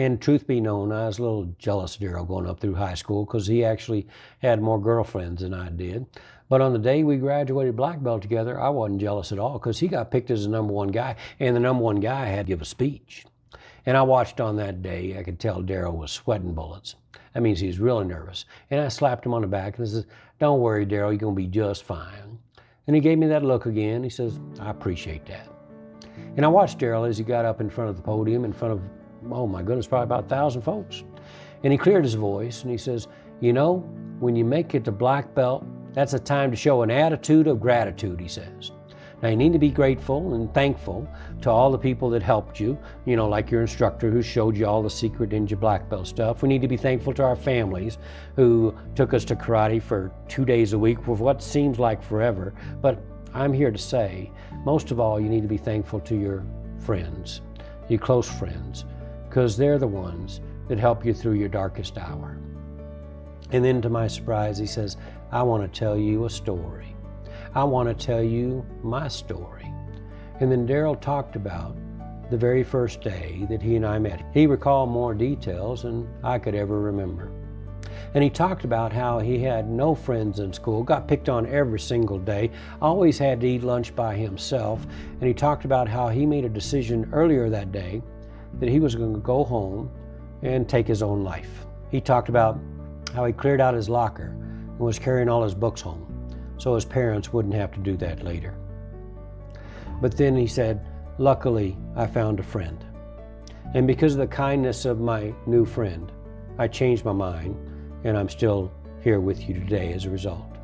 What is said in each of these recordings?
And truth be known, I was a little jealous of Daryl going up through high school because he actually had more girlfriends than I did. But on the day we graduated black belt together, I wasn't jealous at all because he got picked as the #1 guy, and the #1 guy had to give a speech. And I watched on that day, I could tell Daryl was sweating bullets. That means he was really nervous. And I slapped him on the back and I said, "Don't worry, Daryl, you're going to be just fine." And he gave me that look again. He says, "I appreciate that." And I watched Daryl as he got up in front of the podium in front of, oh my goodness, probably about 1,000 folks. And he cleared his voice and he says, "You know, when you make it to black belt, that's a time to show an attitude of gratitude," he says. Now, you need to be grateful and thankful to all the people that helped you, like your instructor who showed you all the secret ninja black belt stuff. We need to be thankful to our families who took us to karate for 2 days a week for what seems like forever. But I'm here to say, most of all, you need to be thankful to your friends, your close friends, because they're the ones that help you through your darkest hour. And then to my surprise, he says, "I want to tell you a story. I want to tell you my story." And then Daryl talked about the very first day that he and I met. He recalled more details than I could ever remember. And he talked about how he had no friends in school, got picked on every single day, always had to eat lunch by himself. And he talked about how he made a decision earlier that day that he was going to go home and take his own life. He talked about how he cleared out his locker and was carrying all his books home so his parents wouldn't have to do that later. But then he said, "Luckily, I found a friend. And because of the kindness of my new friend, I changed my mind, and I'm still here with you today as a result."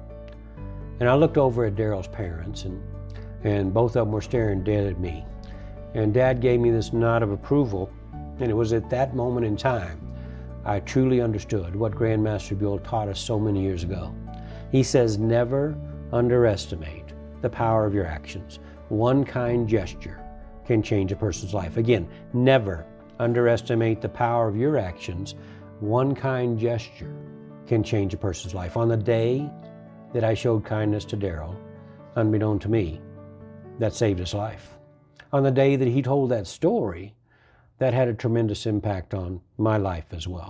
And I looked over at Daryl's parents, and both of them were staring dead at me. And Dad gave me this nod of approval, and it was at that moment in time I truly understood what Grandmaster Buell taught us so many years ago. He says, never underestimate the power of your actions. One kind gesture can change a person's life. Again, never underestimate the power of your actions. One kind gesture can change a person's life. On the day that I showed kindness to Daryl, unbeknown to me, that saved his life. On the day that he told that story, that had a tremendous impact on my life as well.